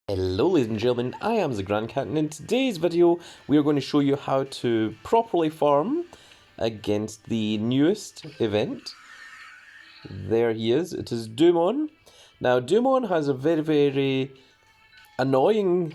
Hello ladies and gentlemen, I am the Grand Cat, and in today's video we are going to show you how to properly farm against the newest event. There he is, it is Dumon. Now Dumon has a very annoying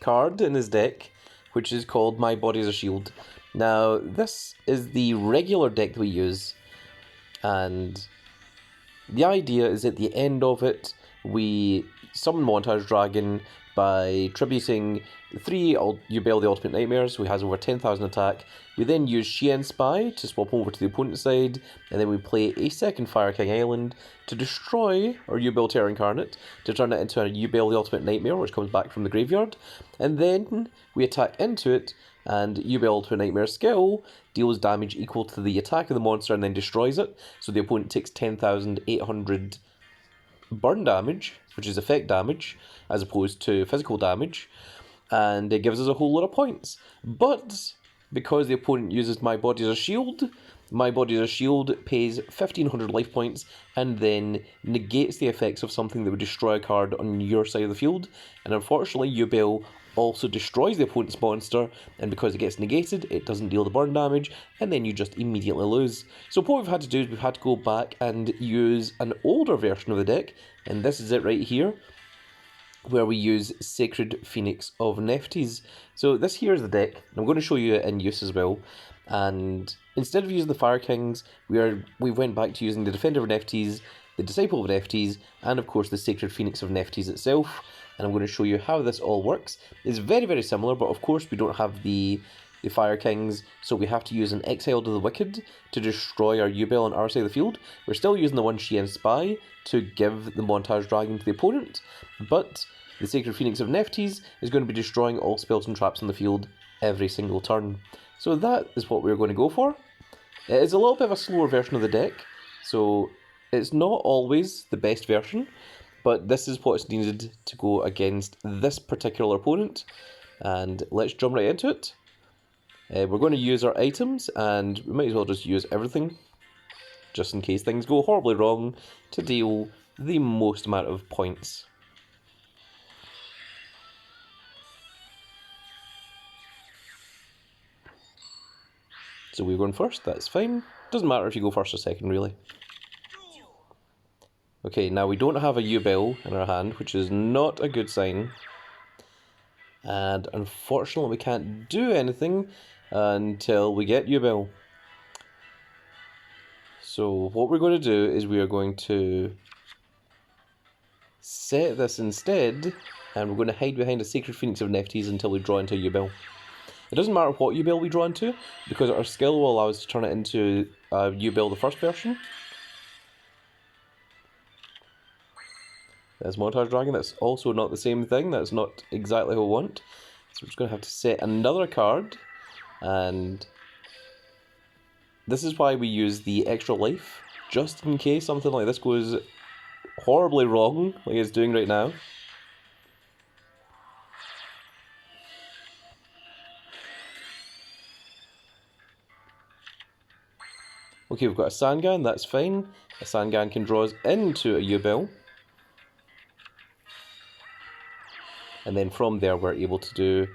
card in his deck, which is called My Body as a Shield. Now this is the regular deck that we use, and the idea is at the end of it we summon Montage Dragon by tributing 3 Yu-Gi-Oh the Ultimate Nightmares, who has over 10,000 attack. We then use Xian Spy to swap over to the opponent's side, and then we play a second Fire King Island to destroy our Yu-Gi-Oh Terra Incarnate, to turn it into a Yu-Gi-Oh the Ultimate Nightmare, which comes back from the graveyard, and then we attack into it, and Yu-Gi-Oh Ultimate Nightmare skill deals damage equal to the attack of the monster and then destroys it, so the opponent takes 10,800 burn damage, which is effect damage, as opposed to physical damage, and it gives us a whole lot of points. But because the opponent uses My Body as a Shield, My Body as a Shield pays 1,500 life points and then negates the effects of something that would destroy a card on your side of the field, and unfortunately Yu-Gi-Oh also destroys the opponent's monster, and because it gets negated, it doesn't deal the burn damage, and then you just immediately lose. So what we've had to do is we've had to go back and use an older version of the deck, and this is it right here, where we use Sacred Phoenix of Nephthys. So this here is the deck, and I'm going to show you it in use as well. And instead of using the Fire Kings, we went back to using the Defender of Nephthys, the Disciple of Nephthys, and of course the Sacred Phoenix of Nephthys itself. And I'm going to show you how this all works. It's very similar, but of course we don't have the Fire Kings, so we have to use an Exile to the Wicked to destroy our Yu-Gi-Oh on our side of the field. We're still using the one Xian Spy to give the Montage Dragon to the opponent, but the Sacred Phoenix of Nephthys is going to be destroying all spells and traps on the field every single turn. So that is what we're going to go for. It is a little bit of a slower version of the deck, so it's not always the best version, but this is what's needed to go against this particular opponent. And let's jump right into it. We're going to use our items, and we might as well just use everything, just in case things go horribly wrong, to deal the most amount of points. So we're going first, that's fine. Doesn't matter if you go first or second, really. Okay, now we don't have a Yu-Gi-Oh in our hand, which is not a good sign. And unfortunately we can't do anything until we get Yu-Gi-Oh. So what we're going to do is we are going to set this instead, and we're going to hide behind a Sacred Phoenix of Nephthys until we draw into Yu-Gi-Oh. It doesn't matter what Yu-Gi-Oh we draw into, because our skill will allow us to turn it into Yu-Gi-Oh the first version. There's Montage Dragon, that's also not the same thing, that's not exactly what we want. So we're just going to have to set another card, and this is why we use the extra life, just in case something like this goes horribly wrong, like it's doing right now. Okay, we've got a Sangan, that's fine. A Sangan can draw us into a Yu-Gi-Oh. And then from there we're able to do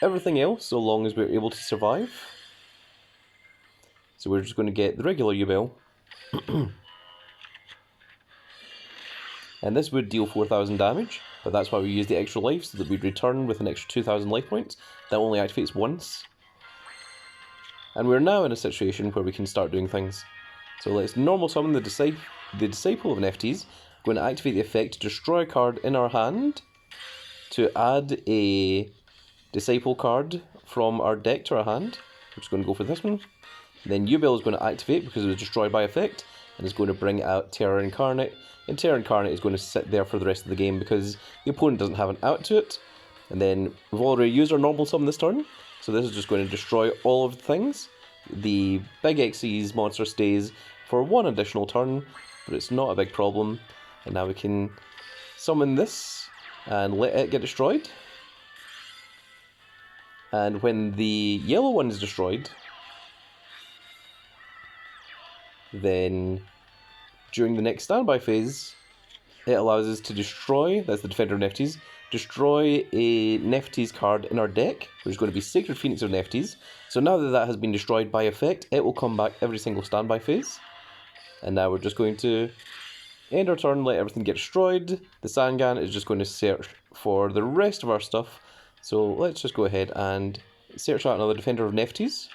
everything else, so long as we're able to survive. So we're just going to get the regular Yu-Gi-Oh. And this would deal 4,000 damage, but that's why we use the extra life, so that we'd return with an extra 2,000 life points. That only activates once. And we're now in a situation where we can start doing things. So let's normal summon the Disciple of Nephthys. We're going to activate the effect to destroy a card in our hand, to add a Disciple card from our deck to our hand. We're just going to go for this one. Then Yu-Gi-Oh is going to activate because it was destroyed by effect, and is going to bring out Terra Incarnate. And Terra Incarnate is going to sit there for the rest of the game because the opponent doesn't have an out to it. And then we've already used our normal summon this turn, so this is just going to destroy all of the things. The big Xyz monster stays for one additional turn, but it's not a big problem. And now we can summon this and let it get destroyed. And when the yellow one is destroyed, then during the next standby phase, it allows us to destroy, that's the Defender of Nephthys, destroy a Nephtes card in our deck, which is going to be Sacred Phoenix of Nephtes. So now that that has been destroyed by effect, it will come back every single standby phase. And now we're just going to end our turn, let everything get destroyed. The Sangan is just going to search for the rest of our stuff. So let's just go ahead and search out another Defender of Nephtes,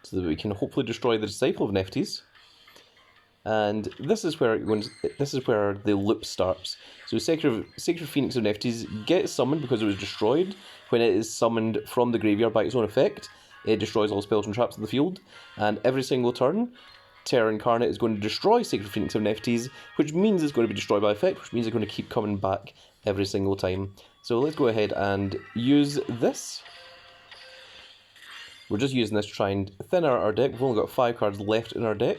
so that we can hopefully destroy the Disciple of Nephtes. And this is where the loop starts. So Sacred Phoenix of Nephtes gets summoned because it was destroyed. When it is summoned from the graveyard by its own effect, it destroys all spells and traps in the field. And every single turn, Terra Incarnate is going to destroy Sacred Phoenix of Nephtes, which means it's going to be destroyed by effect, which means it's going to keep coming back every single time. So let's go ahead and use this. We're just using this to try and thin out our deck. We've only got 5 cards left in our deck.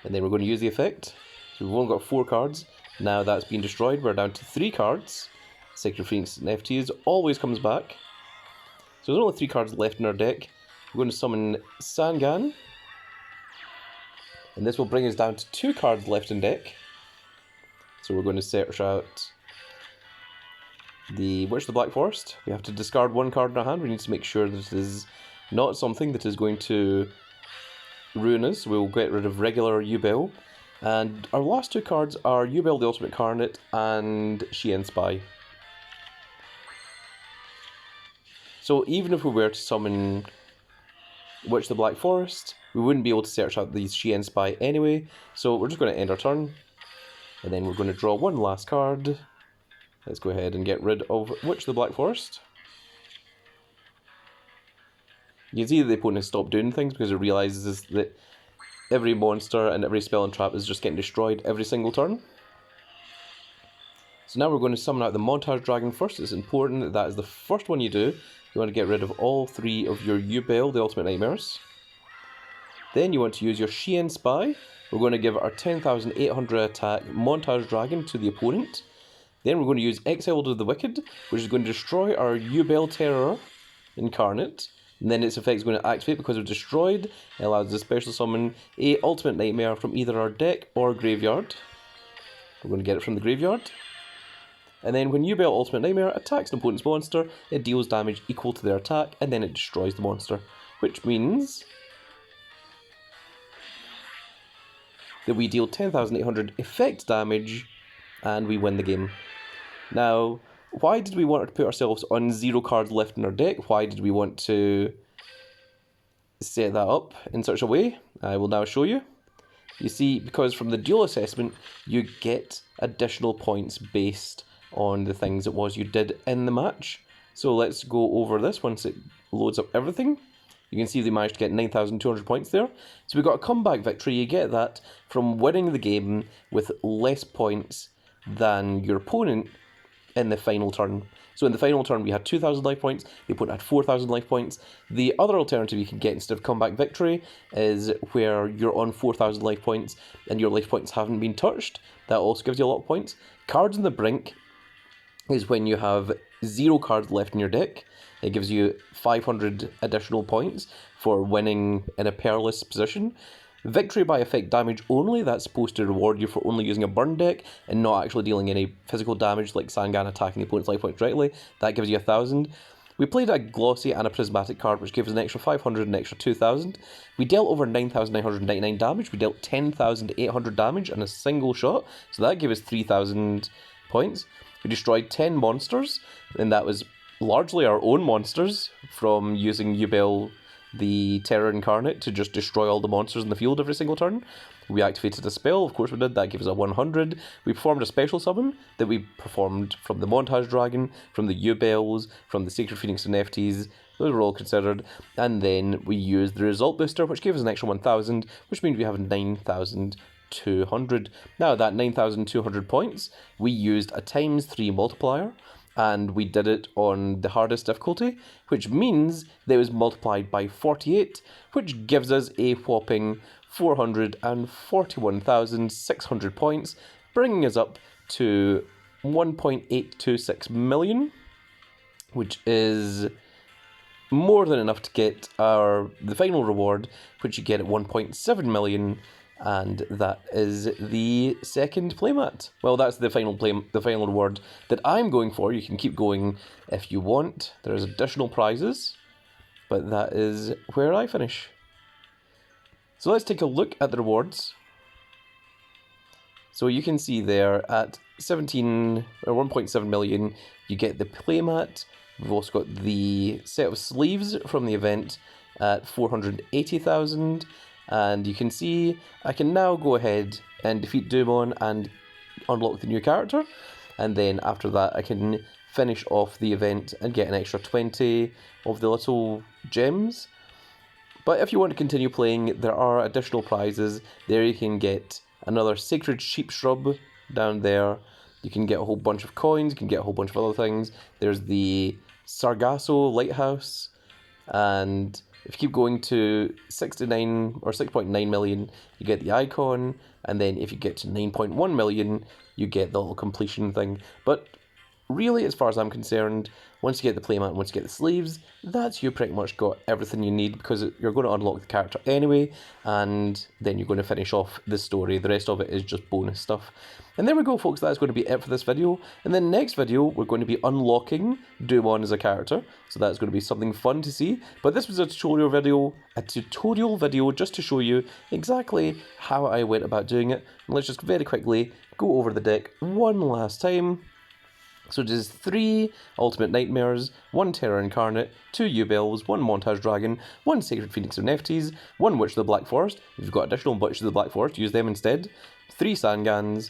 And then we're going to use the effect. So we've only got 4 cards. Now that's been destroyed. We're down to 3 cards. Sacred Phoenix Nephtes always comes back. So there's only 3 cards left in our deck. We're going to summon Sangan. And this will bring us down to 2 cards left in deck. So we're going to search out the Witch of the Black Forest. We have to discard 1 card in our hand. We need to make sure that it is not something that is going to ruin us. We'll get rid of regular Yu-Bell. And our last 2 cards are Yu-Bell the Ultimate Incarnate and Xian Spy. So even if we were to summon Witch of the Black Forest, we wouldn't be able to search out these Xian Spy anyway. So we're just going to end our turn. And then we're going to draw 1 last card. Let's go ahead and get rid of Witch of the Black Forest. You can see that the opponent has stopped doing things because it realises that every monster and every spell and trap is just getting destroyed every single turn. So now we're going to summon out the Montage Dragon first. It's important that that is the first one you do. You want to get rid of all 3 of your Yu-Bell, the Ultimate Nightmares. Then you want to use your Xian Spy. We're going to give our 10,800 attack Montage Dragon to the opponent. Then we're going to use Exiled of the Wicked, which is going to destroy our Yu-Bell Terror Incarnate. And then its effect is going to activate because it's destroyed. It allows us to special summon a Ultimate Nightmare from either our deck or graveyard. We're going to get it from the graveyard. And then when Yu-Bell Ultimate Nightmare attacks an opponent's monster, it deals damage equal to their attack, and then it destroys the monster. Which means that we deal 10,800 effect damage, and we win the game. Now, why did we want to put ourselves on 0 cards left in our deck? Why did we want to set that up in such a way? I will now show you. You see, because from the duel assessment, you get additional points based on the things it was you did in the match. So let's go over this once it loads up everything. You can see they managed to get 9,200 points there. So we got a comeback victory. You get that from winning the game with less points than your opponent in the final turn. So in the final turn we had 2,000 life points, the opponent had 4,000 life points. The other alternative you can get instead of comeback victory is where you're on 4,000 life points and your life points haven't been touched. That also gives you a lot of points. Cards on the Brink is when you have 0 cards left in your deck. It gives you 500 additional points for winning in a perilous position. Victory by effect damage only, that's supposed to reward you for only using a burn deck and not actually dealing any physical damage like Sangan attacking the opponent's life points directly. That gives you 1,000. We played a glossy and a prismatic card which gives us an extra 500 and an extra 2,000. We dealt over 9,999 damage. We dealt 10,800 damage in a single shot, so that gave us 3,000 points. We destroyed 10 monsters, and that was largely our own monsters from using Yu-Bell the Terror Incarnate to just destroy all the monsters in the field every single turn. We activated a spell, of course we did, that gave us a 100. We performed a special summon that we performed from the Montage Dragon, from the Yu-Bells, from the Sacred Phoenix and Nephtes. Those were all considered. And then we used the Result Booster, which gave us an extra 1,000, which means we have 9,200. Now that 9,200 points, we used a ×3 multiplier, and we did it on the hardest difficulty, which means that it was multiplied by 48, which gives us a whopping 441,600 points, bringing us up to 1.826 million, which is more than enough to get the final reward, which you get at 1.7 million, And that is the second playmat. Well, that's the final reward that I'm going for. You can keep going if you want. There's additional prizes, but that is where I finish. So let's take a look at the rewards. So you can see there at 1.7 million, you get the playmat. We've also got the set of sleeves from the event at 480,000. And you can see I can now go ahead and defeat Dumon and unlock the new character. And then after that I can finish off the event and get an extra 20 of the little gems. But if you want to continue playing, there are additional prizes. There you can get another Sacred Sheep Shrub down there. You can get a whole bunch of coins, you can get a whole bunch of other things. There's the Sargasso Lighthouse, and if you keep going to 69 or 6.9 million, you get the icon, and then if you get to 9.1 million, you get the little completion thing. But really, as far as I'm concerned, once you get the playmat, once you get the sleeves, that's you pretty much got everything you need, because you're going to unlock the character anyway, and then you're going to finish off the story. The rest of it is just bonus stuff. And there we go, folks, that's going to be it for this video. In the next video, we're going to be unlocking Dumon as a character, so that's going to be something fun to see. But this was a tutorial video just to show you exactly how I went about doing it. And let's just very quickly go over the deck one last time. So it is 3 Ultimate Nightmares, 1 Terror Incarnate, 2 Yu-Bells, 1 Montage Dragon, 1 Sacred Phoenix of Neftis, 1 Witch of the Black Forest. If you've got additional Witches of the Black Forest, use them instead. 3 Sangans,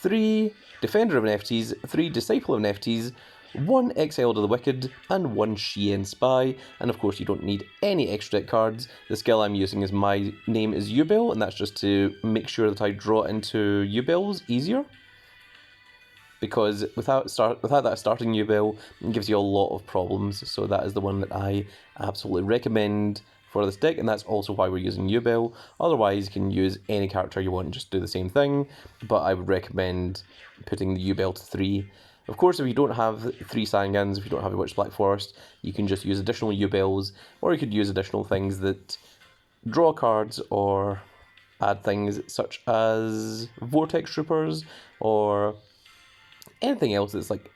3 Defender of Neftis, 3 Disciple of Neftis, 1 Exiled of the Wicked, and 1 Shien Spy. And of course you don't need any extra deck cards. The skill I'm using is my name is Yu-Bell, and that's just to make sure that I draw into Yu-Bells easier. Because without that starting Yu-Bell, it gives you a lot of problems. So that is the one that I absolutely recommend for this deck, and that's also why we're using Yu-Bell. Otherwise, you can use any character you want and just do the same thing, but I would recommend putting the Yu-Bell to 3. Of course, if you don't have 3 Sangans, if you don't have a Witch Black Forest, you can just use additional Yu-Bells, or you could use additional things that draw cards or add things such as Vortex Troopers, or anything else that's like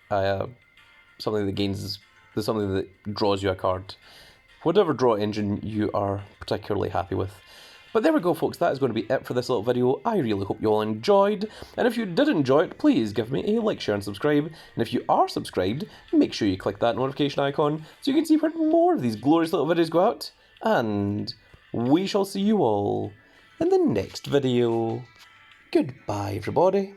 something that draws you a card. Whatever draw engine you are particularly happy with. But there we go, folks, that is going to be it for this little video. I really hope you all enjoyed, and if you did enjoy it, please give me a like, share and subscribe. And if you are subscribed, make sure you click that notification icon so you can see when more of these glorious little videos go out. And we shall see you all in the next video. Goodbye, everybody.